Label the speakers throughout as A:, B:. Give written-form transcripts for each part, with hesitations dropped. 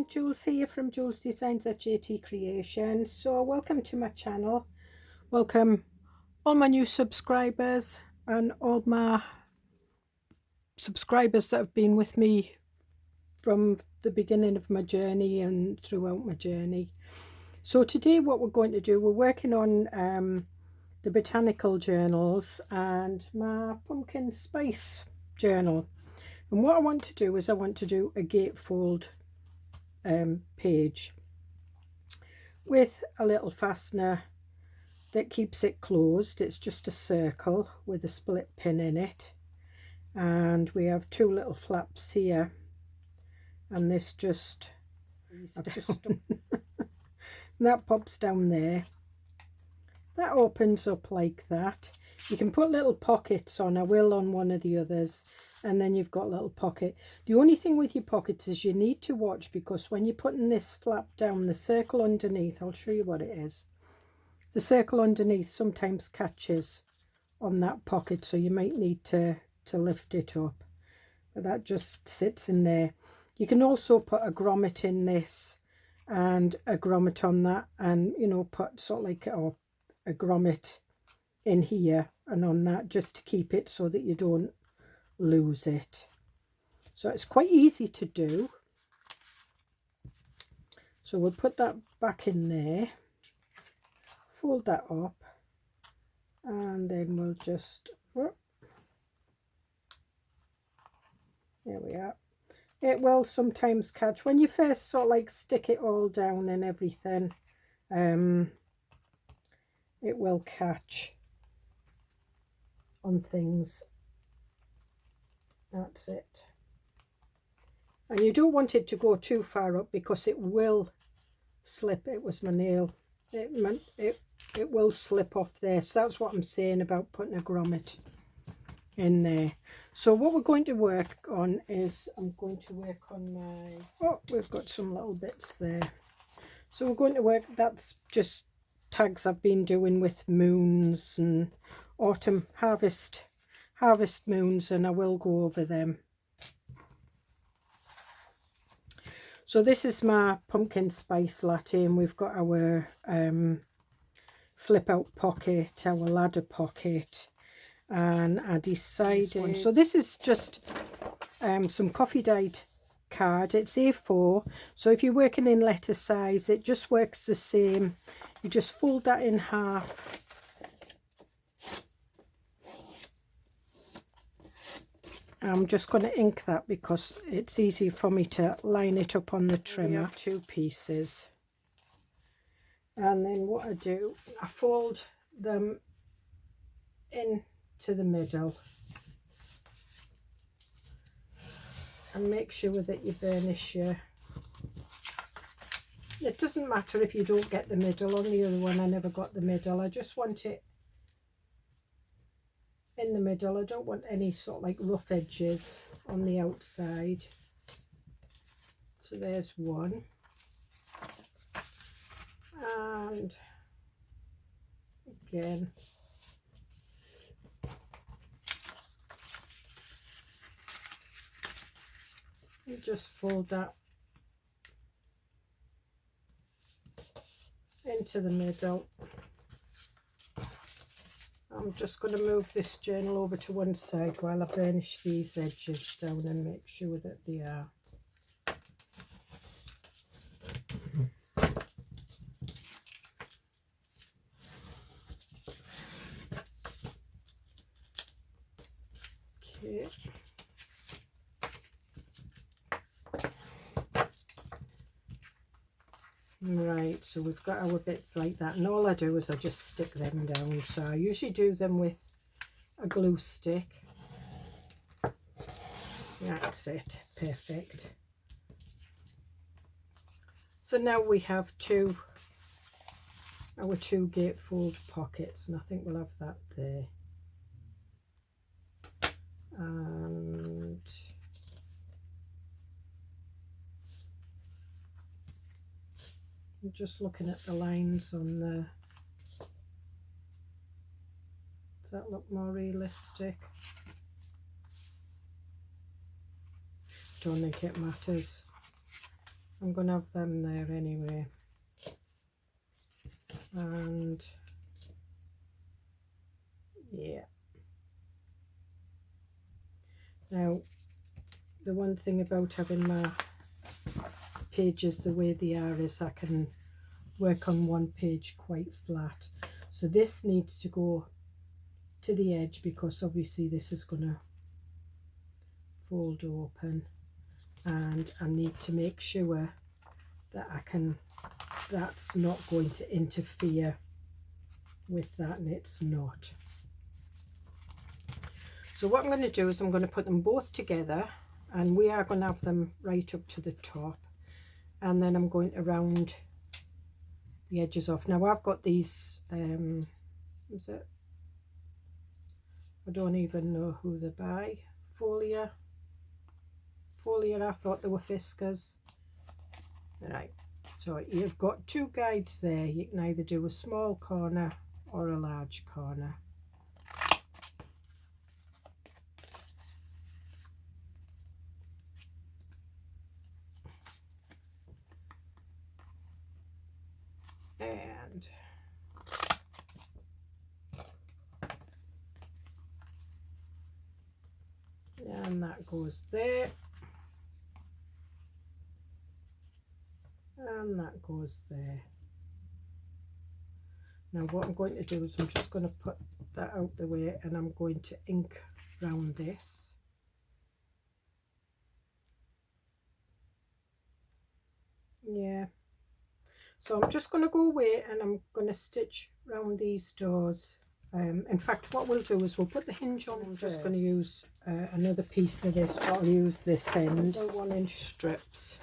A: Jules here from Joolsedesigns at Tatty Creations. So welcome to my channel. Welcome all my new subscribers and all my subscribers that have been with me from the beginning of my journey and throughout my journey. So today what we're going to do, we're working on the botanical journals and my pumpkin spice journal. And what I want to do is I want to do a gatefold page with a little fastener that keeps it closed. It's just a circle with a split pin in it, and we have two little flaps here, and this just that pops down there. That opens up like that. You can put little pockets on. I will on one of the others, and then you've got a little pocket. The only thing with your pockets is you need to watch, because when you're putting this flap down, the circle underneath, I'll show you what it is. The circle underneath sometimes catches on that pocket, so you might need to lift it up. But that just sits in there. You can also put a grommet in this and a grommet on that, and put sort of like a grommet in here and on that, just to keep it so that you don't lose it. So it's quite easy to do. So we'll put that back in there, fold that up, and then we'll just, there we are. It will sometimes catch when you first sort of like stick it all down and everything. It will catch on things. That's it. And you don't want it to go too far up, because it will slip. It was my nail. It will slip off there. So that's what I'm saying about putting a grommet in there. So what we're going to work on is, I'm going to work on my, we've got some little bits there. So we're going to work, that's just tags I've been doing with moons and autumn harvest moons, and I will go over them. So this is my pumpkin spice latte, and we've got our flip out pocket, our ladder pocket, and I decided, so this is just some coffee dyed card. It's A4, so if you're working in letter size, it just works the same. You just fold that in half, I'm just going to ink that because it's easy for me to line it up on the trimmer. We have two pieces, and then what I do, I fold them into the middle and make sure that you burnish your, it doesn't matter if you don't get the middle. On the other one I never got the middle. I just want it in the middle. I don't want any sort of like rough edges on the outside. So there's one, and again you just fold that into the middle. I'm just going to move this journal over to one side while I burnish these edges down and make sure that they are. Okay. Right, so we've got our bits like that, and all I do is I just stick them down. So I usually do them with a glue stick. That's it, perfect. So now we have our two gatefold pockets, and I think we'll have that there. And I'm just looking at the lines on the, does that look more realistic? Don't think it matters. I'm going to have them there anyway. And yeah. Now, the one thing about having my pages the way they are is I can work on one page quite flat. So this needs to go to the edge because obviously this is going to fold open, and I need to make sure that that's not going to interfere with that, and it's not. So what I'm going to do is I'm going to put them both together, and we are going to have them right up to the top, and then I'm going to round the edges off. Now I've got these is it, I don't even know who they're by, Folia, I thought they were Fiskars. Right, so you've got two guides there. You can either do a small corner or a large corner. And that goes there, and that goes there. Now what I'm going to do is I'm just going to put that out the way, and I'm going to ink round this. Yeah, so I'm just going to go away and I'm going to stitch round these doors. In fact, what we'll do is we'll put the hinge on. I'm just going to use another piece of this, but I'll use this end. 1-inch strips.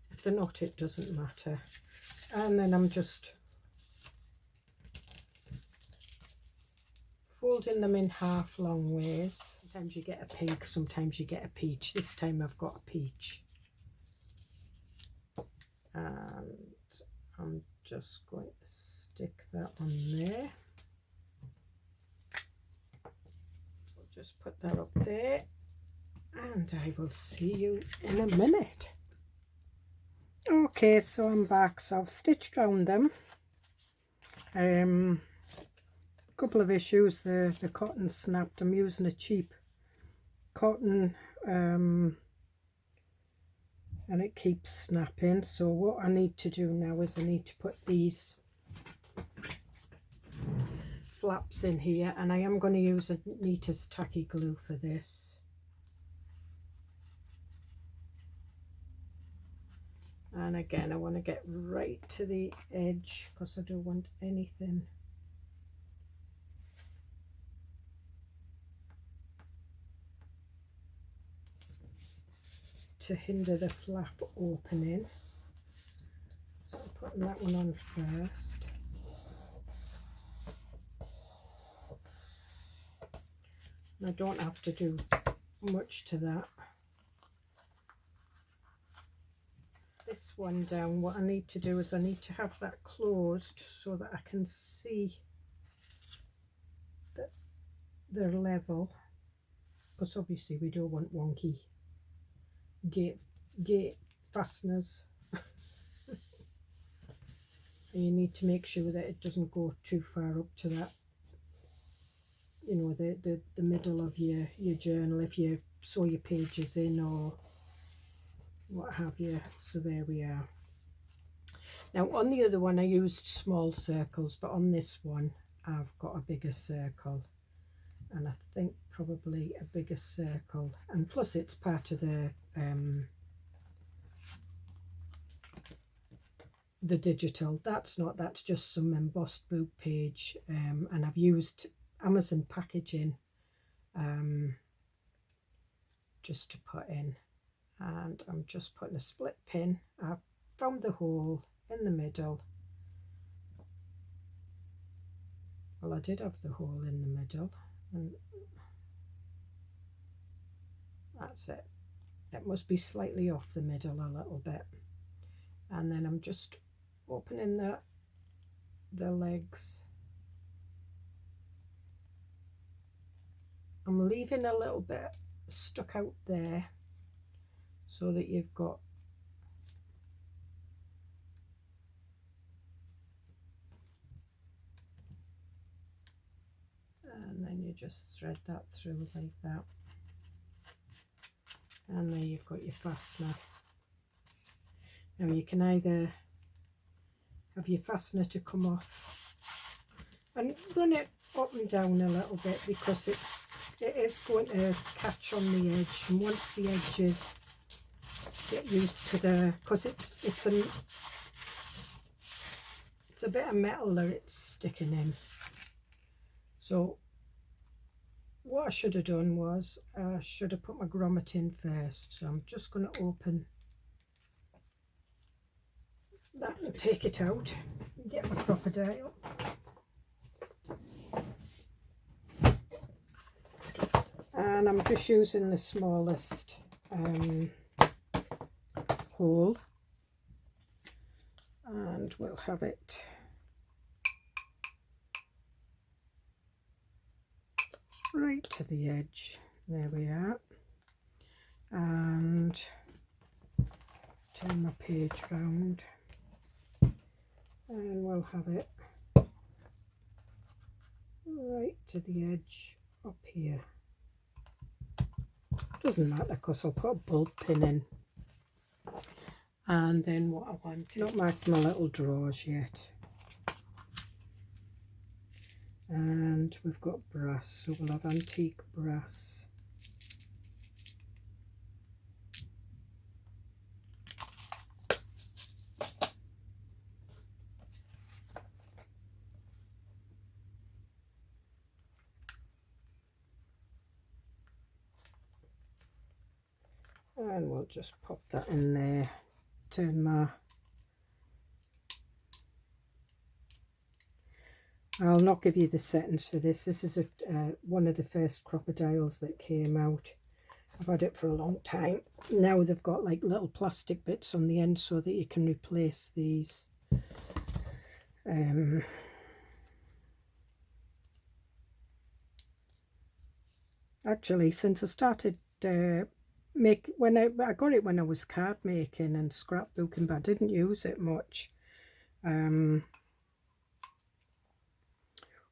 A: If they're not, it doesn't matter. And then I'm just folding them in half long ways. Sometimes you get a pink, sometimes you get a peach. This time I've got a peach. And I'm just going to stick that on there. Just put that up there, and I will see you in a minute. Okay, so I'm back. So I've stitched round them. Couple of issues. The cotton snapped. I'm using a cheap cotton, and it keeps snapping. So what I need to do now is I need to put these flaps in here, and I am going to use a neatest tacky glue for this. And again, I want to get right to the edge because I don't want anything to hinder the flap opening. So I'm putting that one on first. I don't have to do much to that. This one down, what I need to do is I need to have that closed so that I can see that they're level, because obviously we don't want wonky gate fasteners. And you need to make sure that it doesn't go too far up to that, you know, the middle of your journal if you sew your pages in or what have you. So there we are. Now on the other one I used small circles, but on this one I've got a bigger circle, and I think probably a bigger circle, and plus it's part of the digital. That's just some embossed book page, and I've used Amazon packaging just to put in, and I'm just putting a split pin. I've found the hole in the middle. Well, I did have the hole in the middle, and that's it. It must be slightly off the middle a little bit, and then I'm just opening the legs. I'm leaving a little bit stuck out there so that you've got and then you just thread that through like that, and there you've got your fastener. Now you can either have your fastener to come off and run it up and down a little bit, because it is going to catch on the edge, and once the edges get used to because it's a bit of metal that it's sticking in. So what I should have done was I should have put my grommet in first. So I'm just going to open that and take it out and get my crocodile. And I'm just using the smallest hole, and we'll have it right to the edge. There we are. And turn my page round, and we'll have it right to the edge up here. Doesn't matter, because I'll put a bulb pin in. And then what I want, not marked my little drawers yet. And we've got brass, so we'll have antique brass. And we'll just pop that in there. Turn my... I'll not give you the settings for this. This is one of the first crocodiles that came out. I've had it for a long time. Now they've got like little plastic bits on the end so that you can replace these. Actually, since I started when I got it when I was card making and scrapbooking, but I didn't use it much.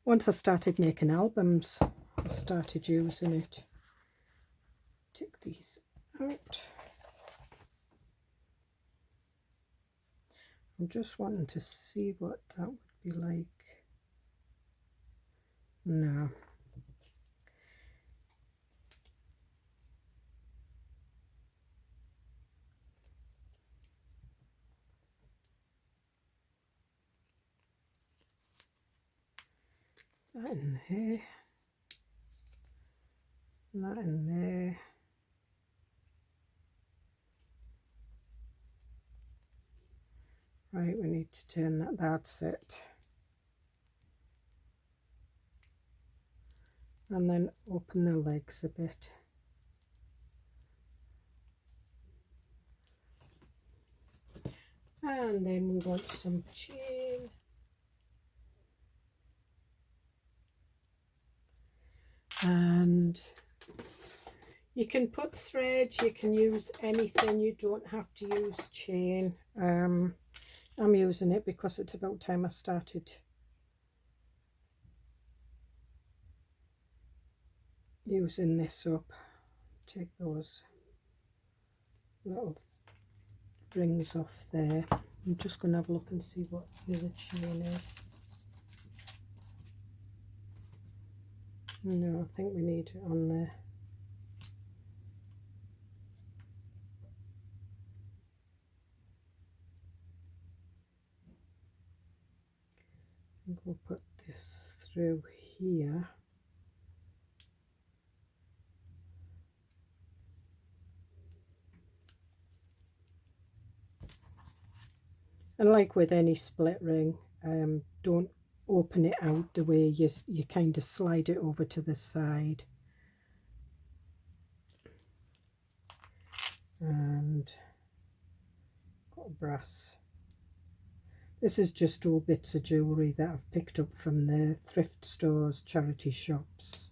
A: Once I started making albums, I started using it. Take these out. I'm just wanting to see what that would be like. No. That in there, and that in there. Right, we need to turn that, that's it. And then open the legs a bit. And then we want some chain. And you can put thread, you can use anything, you don't have to use chain. I'm using it because it's about time I started using this up. Take those little rings off there. I'm just going to have a look and see what the other chain is. No, I think we need it on there. I think we'll put this through here. And like with any split ring, don't open it out the way you kind of slide it over to the side. And got brass. This is just all bits of jewellery that I've picked up from the thrift stores, charity shops.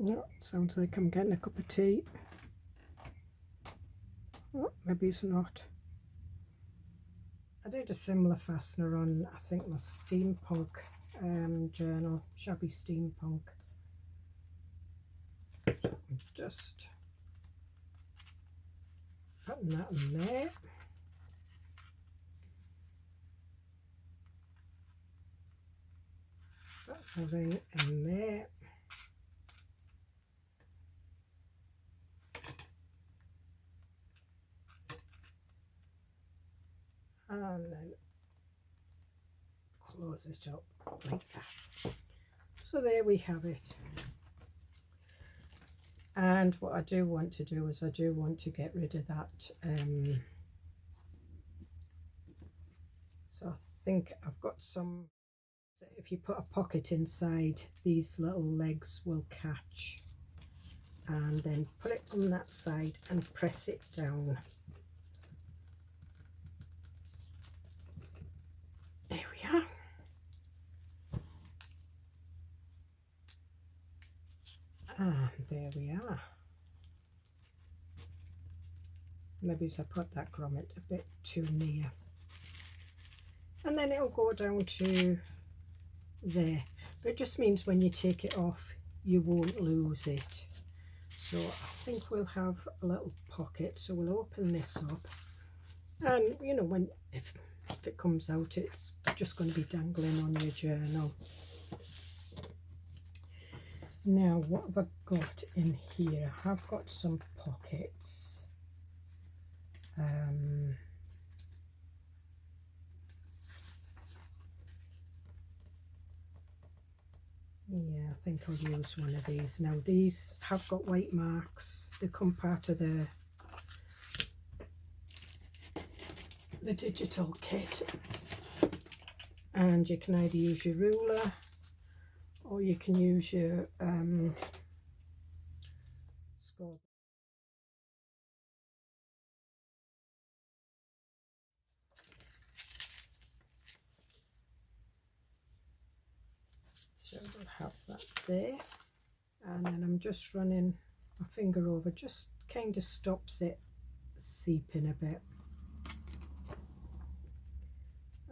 A: Oh, sounds like I'm getting a cup of tea. Oh, maybe it's not. I did a similar fastener on, I think, my steampunk journal, Shabby Steampunk. Just putting that in there. Put the ring in there. And then close it up like that. So there we have it. And what I do want to do is I do want to get rid of that. So I think I've got some, if you put a pocket inside, these little legs will catch. And then put it on that side and press it down. There we are. And there we are. Maybe I put that grommet a bit too near. And then it'll go down to there. But it just means when you take it off, you won't lose it. So I think we'll have a little pocket. So we'll open this up. And, you know, if it comes out, it's just going to be dangling on your journal. Now, what have I got in here? I have got some pockets. Yeah, I think I'll use one of these. Now, these have got white marks. They come part of the digital kit. And you can either use your ruler or you can use your score. So we'll have that there, and then I'm just running my finger over, just kind of stops it seeping a bit,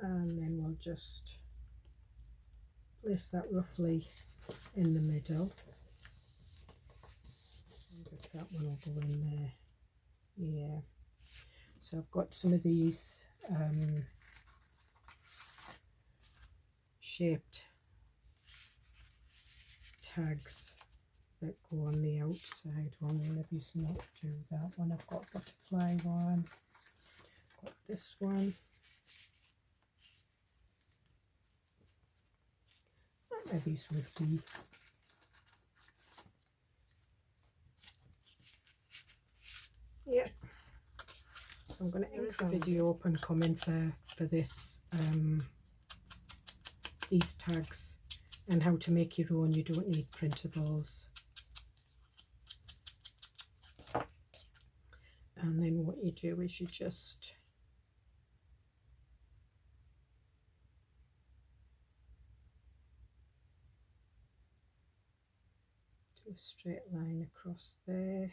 A: and then we'll just place that roughly in the middle. I guess that one will go in there. Yeah, so I've got some of these shaped tags that go on the outside. One maybe not do that one. I've got butterfly one, got this one, maybe would be yeah. So I'm going to there is a video up and coming for this these tags and how to make your own. You don't need printables. And then what you do is you just do a straight line across there.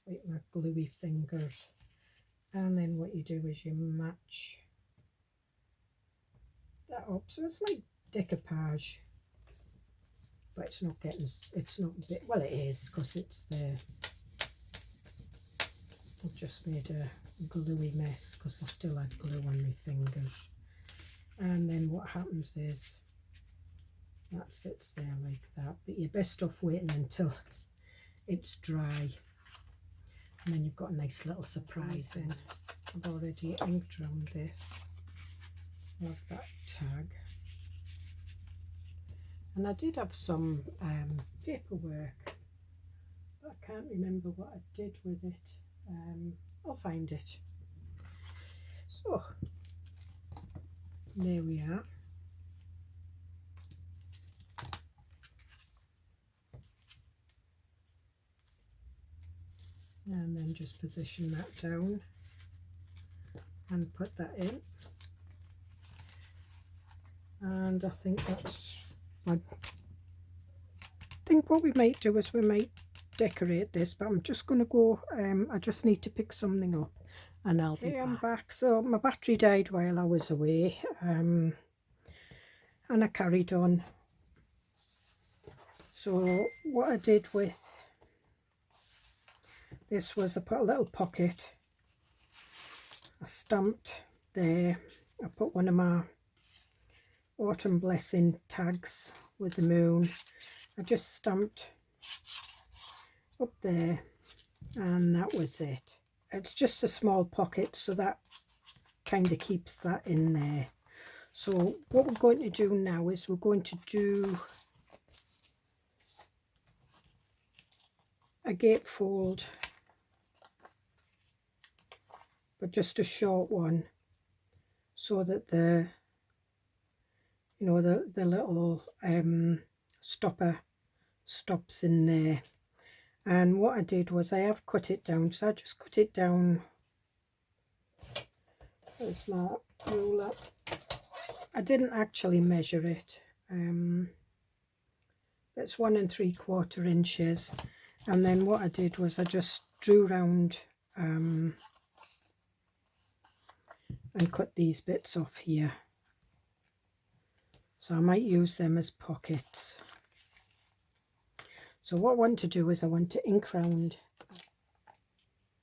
A: With my gluey fingers, and then what you do is you match that up, so it's like decoupage, but it's not getting, it's not bit, well it is because it's there. I've just made a gluey mess because I still had glue on my fingers, and then what happens is that sits there like that, but you're best off waiting until it's dry. And then you've got a nice little surprise in. I've already inked around this. Love that tag. And I did have some paperwork, but I can't remember what I did with it. I'll find it. So, there we are. And then then just position that down and put that in. And I think what we might do is we might decorate this, but I'm just going to go, I just need to pick something up and I'll be back. I'm back. So my battery died while I was away, and I carried on. So what I did with this was I put a little pocket, I stamped there, I put one of my autumn blessing tags with the moon, I just stamped up there, and that was it. It's just a small pocket, so that kind of keeps that in there. So what we're going to do now is we're going to do a gatefold, but just a short one, so that the little stopper stops in there. And what I did was I have cut it down, so I just cut it down. There's my ruler. I didn't actually measure it. It's 1 3/4 inches. And then what I did was I just drew round and cut these bits off here. So I might use them as pockets. So what I want to do is I want to ink round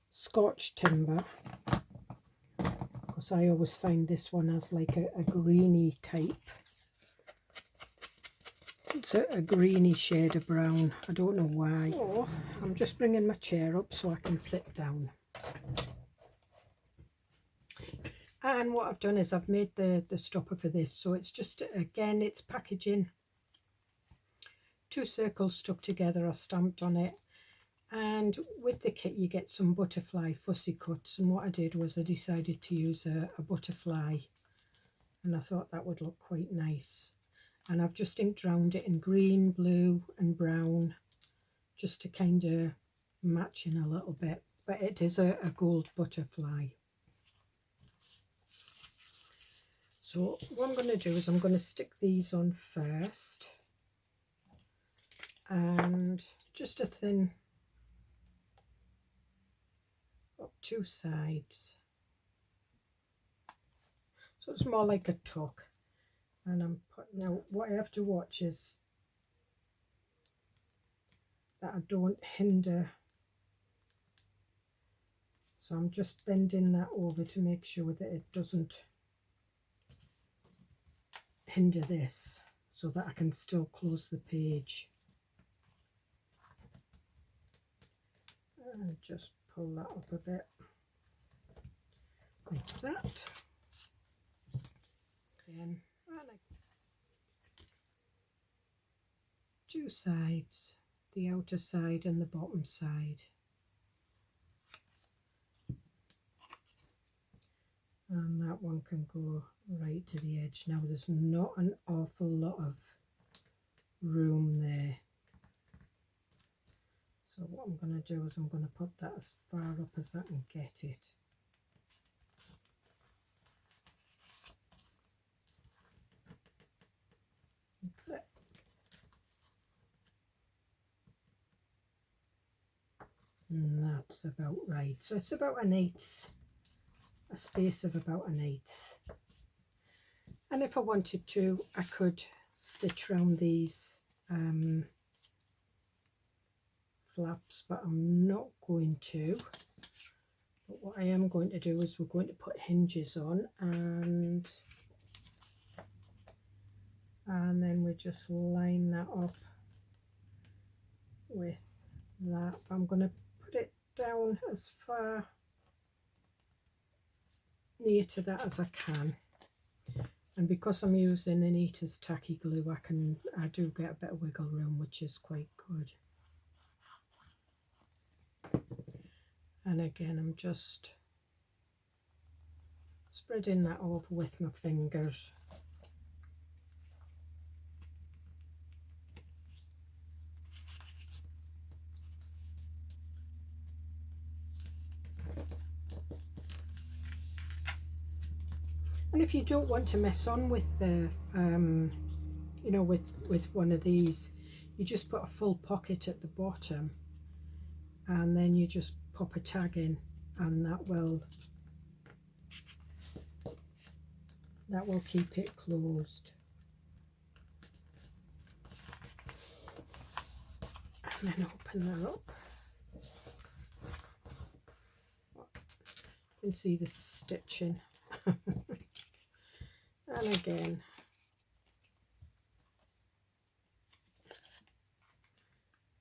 A: Scotch timber, because I always find this one has like a greeny type. It's a greeny shade of brown. I don't know why. So I'm just bringing my chair up so I can sit down. And what I've done is I've made the stopper for this. So it's just, again, it's packaging. 2 circles stuck together, I stamped on it. And with the kit you get some butterfly fussy cuts. And what I did was I decided to use a butterfly. And I thought that would look quite nice. And I've just inked round it in green, blue and brown, just to kind of match in a little bit. But it is a gold butterfly. So what I'm going to do is I'm going to stick these on first. And just a thin up 2 sides. So it's more like a tuck. And I'm putting out, what I have to watch is that I don't hinder. So I'm just bending that over to make sure that it doesn't hinder this, so that I can still close the page. And just pull that up a bit like that. Again, and 2 sides, the outer side and the bottom side. And that one can go right to the edge. Now there's not an awful lot of room there. So what I'm going to do is I'm going to put that as far up as I can get it. That's it. And that's about right. So it's about 1/8, a space of about 1/8. And if I wanted to, I could stitch around these flaps, but I'm not going to. But what I am going to do is we're going to put hinges on, and then we just line that up with that. I'm going to put it down as far near to that as I can. And because I'm using Anita's tacky glue, I do get a bit of wiggle room, which is quite good. And again, I'm just spreading that over with my fingers. And if you don't want to mess on with the you know, with one of these, you just put a full pocket at the bottom and then you just pop a tag in, and that will keep it closed. And then open that up. You can see the stitching. And again,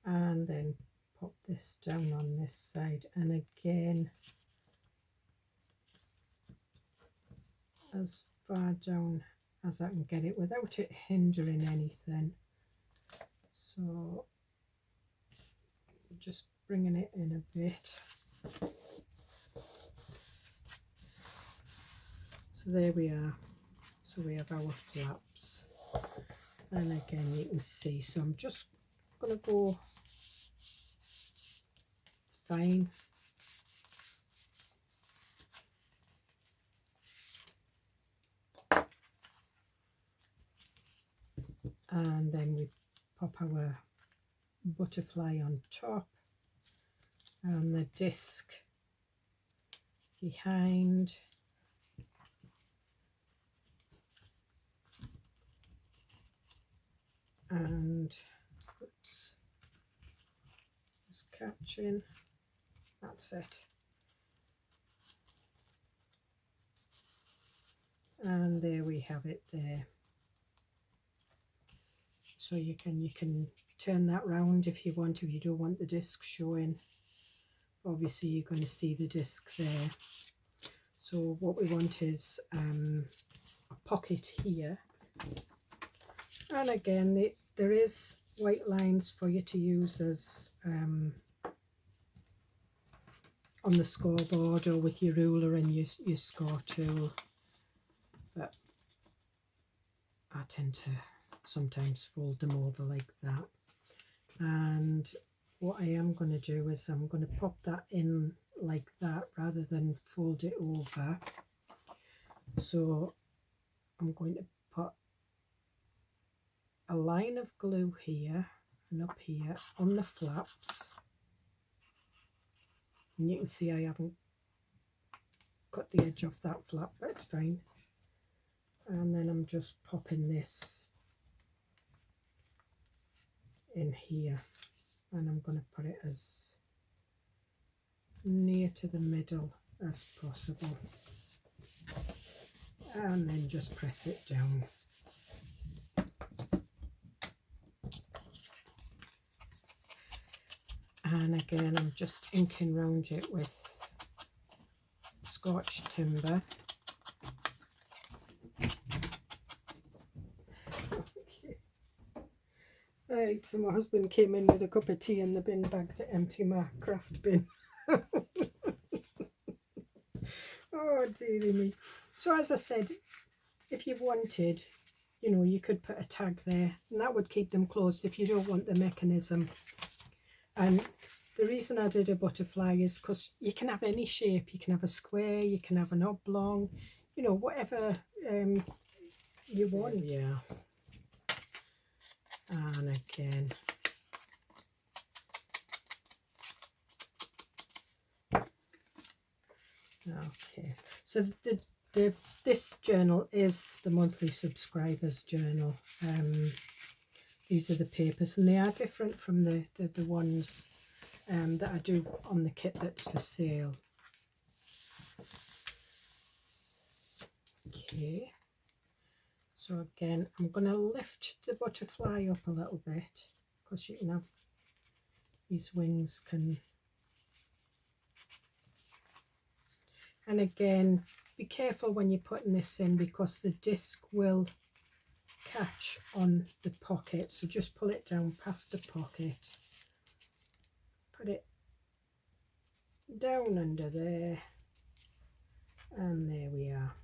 A: and then pop this down on this side, and again as far down as I can get it without it hindering anything. So just bringing it in a bit. So there we are. So we have our flaps, and again you can see, so I'm just gonna go, it's fine. And then we pop our butterfly on top and the disc behind. And oops, just catching, that's it. And there we have it there. So you can turn that round if you want, if you don't want the disc showing. Obviously you're going to see the disc there. So what we want is a pocket here, and again there is white lines for you to use as on the scoreboard or with your ruler and your score tool, but I tend to sometimes fold them over like that. And what I am going to do is I'm going to pop that in like that rather than fold it over. So I'm going to put a line of glue here and up here on the flaps, and you can see I haven't cut the edge off that flap, but it's fine. And then I'm just popping this in here, and I'm going to put it as near to the middle as possible, and then just press it down. And again I'm just inking round it with Scotch timber. Right, so my husband came in with a cup of tea in the bin bag to empty my craft bin. Oh dearie me. So as I said, if you wanted, you know, you could put a tag there and that would keep them closed if you don't want the mechanism. And the reason I did a butterfly is because you can have any shape. You can have a square, you can have an oblong, you know, whatever you want. Yeah. And again, okay, so this journal is the monthly subscribers journal. These are the papers, and they are different from the ones that I do on the kit that's for sale. Okay, so again I'm going to lift the butterfly up a little bit, because you can have these wings can, and again be careful when you're putting this in because the disc will catch on the pocket, so just pull it down past the pocket, put it down under there, and there we are.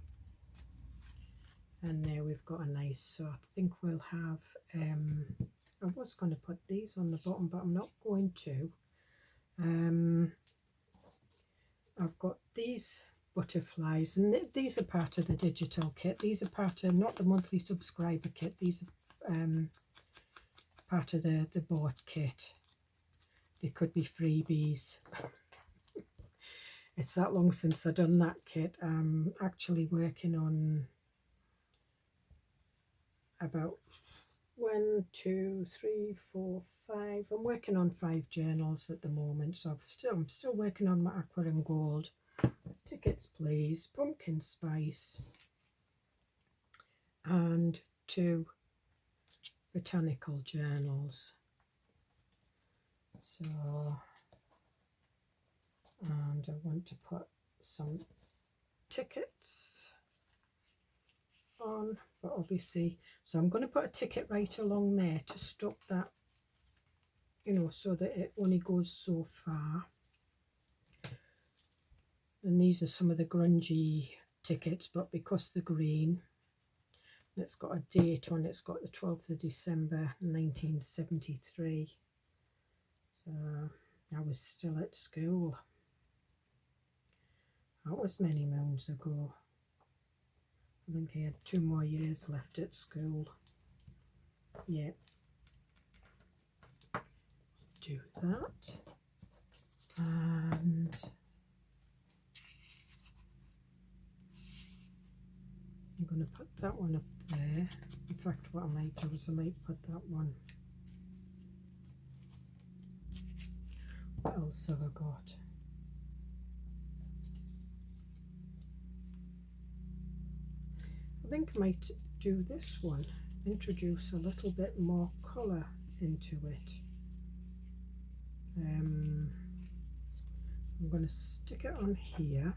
A: And there we've got a nice, so I think we'll have I was going to put these on the bottom, but I'm not going to. I've got these butterflies, and these are part of the digital kit. These are part of, not the monthly subscriber kit, these are part of the bought kit. They could be freebies. It's that long since I've done that kit. I'm actually working on about 1, 2, 3, 4, 5. I'm working on 5 journals at the moment, so I'm still working on my aqua and gold. Tickets please, pumpkin spice, and 2 botanical journals. So, and I want to put some tickets on, but obviously, so I'm going to put a ticket right along there to stop that, you know, so that it only goes so far. And these are some of the grungy tickets, but because they're green, it's got a date on it. It's got the 12th of December 1973. So I was still at school. That was many moons ago. I think I had 2 more years left at school. Yeah. Do that. And I'm going to put that one up there. In fact, what I might do is I might put that one. What else have I got? I think I might do this one. Introduce a little bit more colour into it. I'm going to stick it on here.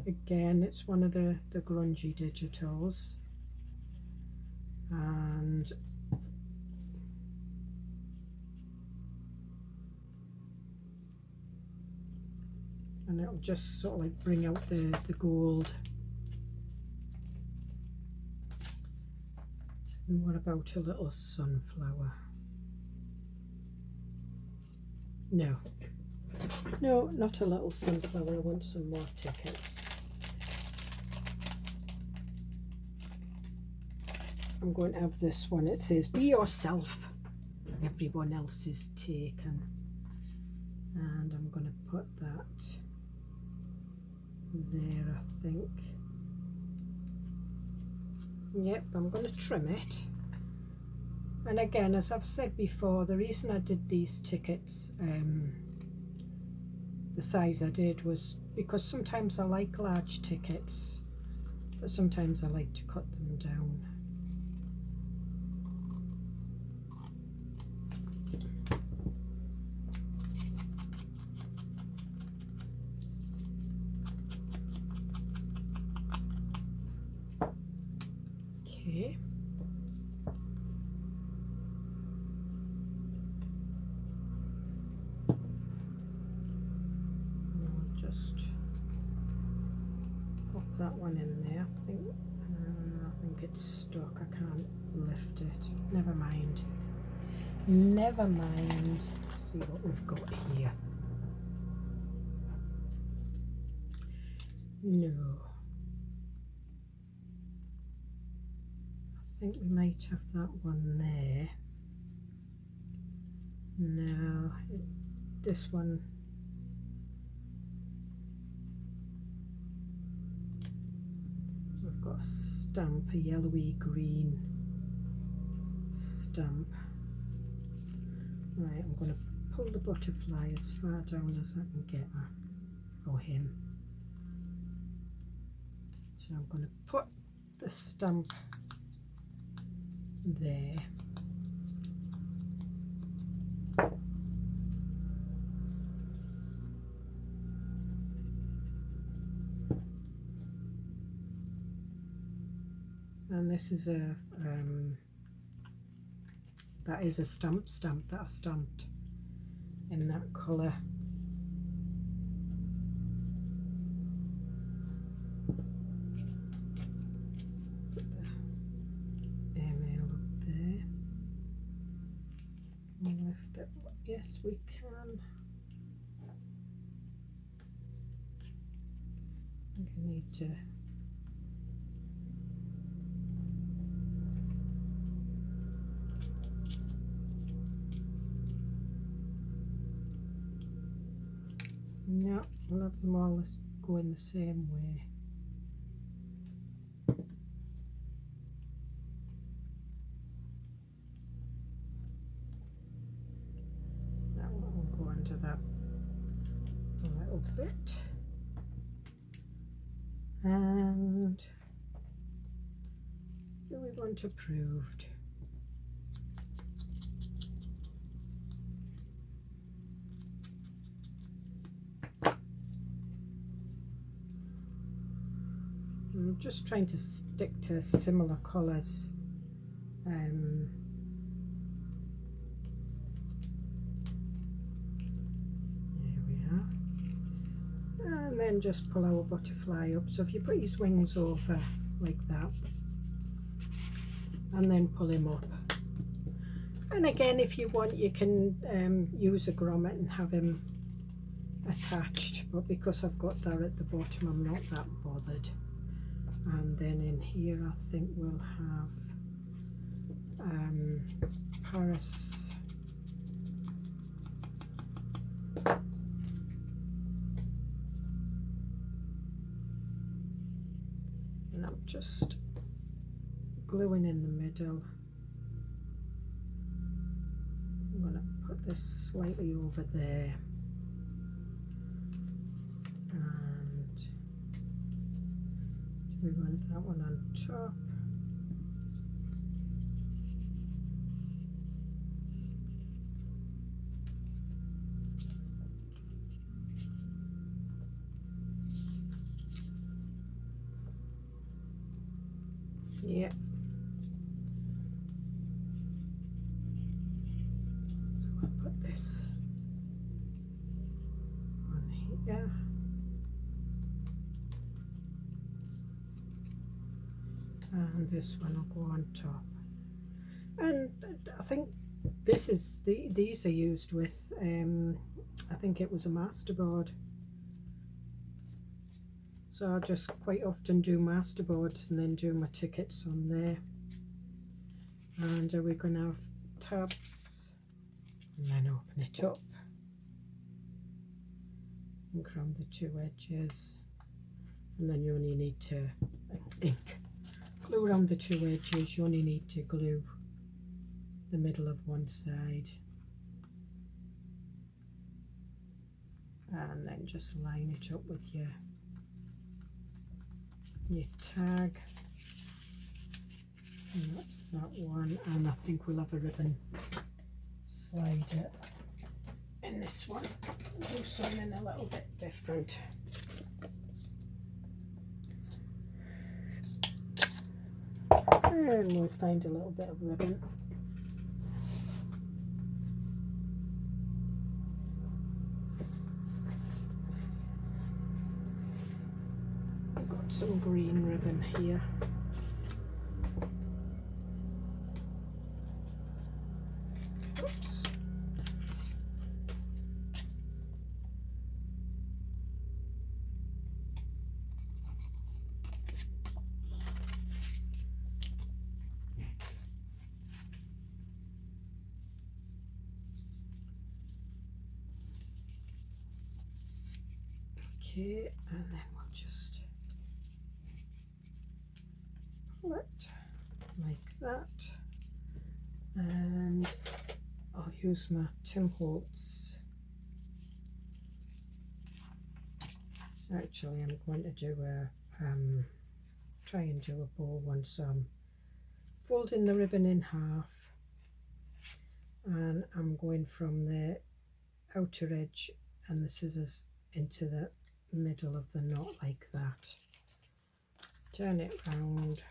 A: Again, it's one of the grungy digitals, and it'll just sort of like bring out the gold. And what about a little sunflower? No, not a little sunflower. I want some more tickets. I'm going to have this one. It says, "Be yourself. Everyone else is taken." And I'm going to put that there, I think. Yep, I'm going to trim it. And again, as I've said before, the reason I did these tickets the size I did was because sometimes I like large tickets, but sometimes I like to cut them down. Okay. I'll just pop that one in there. I think it's stuck. I can't lift it. Never mind. Never mind. Let's see what we've got here. No. I think we might have that one there. No, this one. We've got a stamp, a yellowy green stamp. Right, I'm going to pull the butterfly as far down as I can get her, or him. So I'm going to put the stamp there. And this is a that is a stamp that I stamped in that colour. Put the airmail up there. Lift it. Yes, we can. think I need to no, we'll have them all going the same way. That one will go under that a little bit. And do we want approved? I'm just trying to stick to similar colours. There we are. And then just pull our butterfly up. So if you put his wings over like that, and then pull him up. And again, if you want, you can use a grommet and have him attached. But because I've got that at the bottom, I'm not that bothered. And then in here I think we'll have Paris. And I'm just gluing in the middle. I'm going to put this slightly over there. We want that one on top. Yeah. So I'll put this on here. And this one will go on top. And I think this is these are used with I think it was a masterboard. So I just quite often do masterboards and then do my tickets on there. And we're going to have tabs and then open it up and cram the two edges, and then you only need to glue around the two edges. You only need to glue the middle of one side and then just line it up with your tag, and that's that one. And I think we'll have a ribbon slider in this one, do something a little bit different. And we'll find a little bit of ribbon. I've got some green ribbon here. Oops. Okay, and then we'll just pull it like that, and I'll use my Tim Holtz. Actually, I'm going to do a try and do a bow one, so I'm folding the ribbon in half, and I'm going from the outer edge and the scissors into the middle of the knot like that. Turn it round,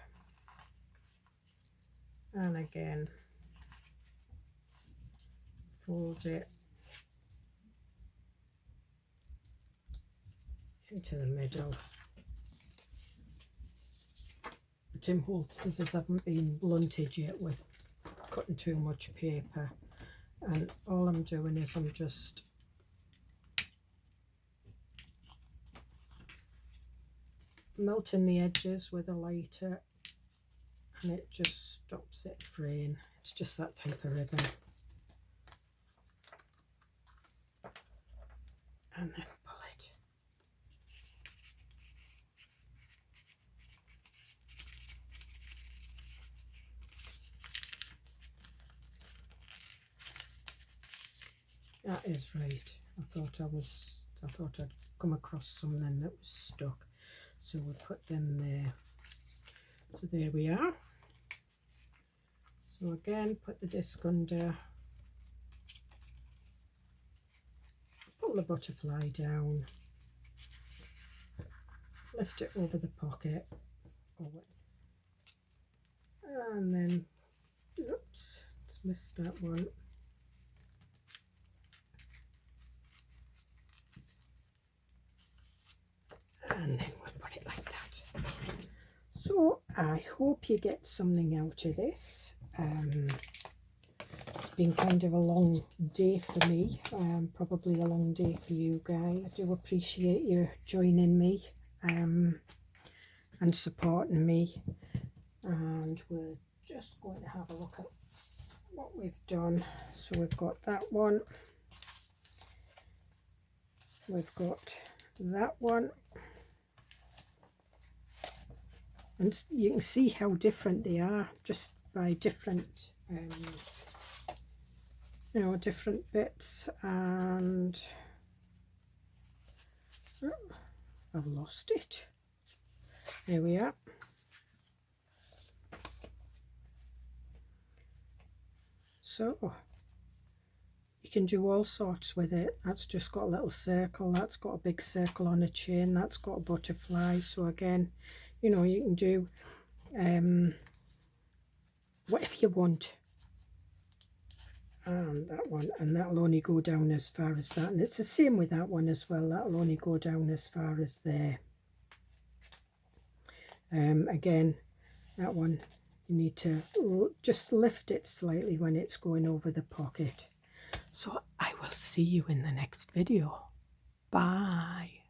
A: and again fold it into the middle. The Tim Holtz scissors haven't been blunted yet with cutting too much paper, and all I'm doing is I'm just melting the edges with a lighter, and it just stops it fraying. It's just that type of ribbon. And then pull it. That is right. I thought I'd come across something that was stuck. So we'll put them there. So there we are. So again, put the disc under, pull the butterfly down, lift it over the pocket, and then, oops, just missed that one. And then we'll put it like that. So I hope you get something out of this. It's been kind of a long day for me, probably a long day for you guys. I do appreciate you joining me and supporting me. And we're just going to have a look at what we've done. So we've got that one. We've got that one. And you can see how different they are just by different, you know, different bits. And oh, I've lost it. There we are. So you can do all sorts with it. That's just got a little circle. That's got a big circle on a chain. That's got a butterfly. So again, you know, you can do whatever you want. And that one, and that'll only go down as far as that. And it's the same with that one as well. That'll only go down as far as there. Again, that one, you need to just lift it slightly when it's going over the pocket. So I will see you in the next video. Bye.